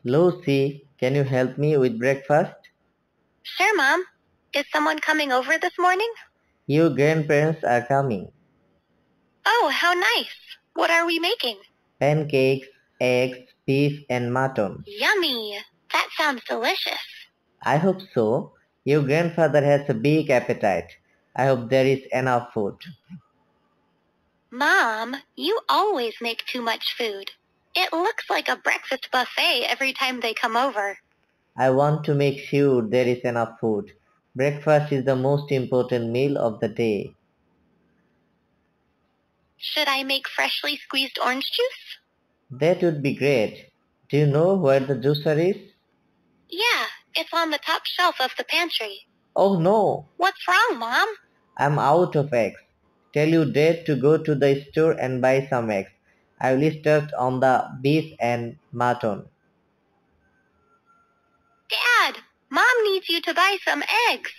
Lucy, can you help me with breakfast? Sure, Mom. Is someone coming over this morning? Your grandparents are coming. Oh, how nice. What are we making? Pancakes, eggs, beef and mutton. Yummy. That sounds delicious. I hope so. Your grandfather has a big appetite. I hope there is enough food. Mom, you always make too much food. It looks like a breakfast buffet every time they come over. I want to make sure there is enough food. Breakfast is the most important meal of the day. Should I make freshly squeezed orange juice? That would be great. Do you know where the juicer is? Yeah, it's on the top shelf of the pantry. Oh no, What's wrong, Mom? I'm out of eggs. Tell your dad to go to the store and buy some eggs. I will start on the beef and mutton. Dad, Mom needs you to buy some eggs.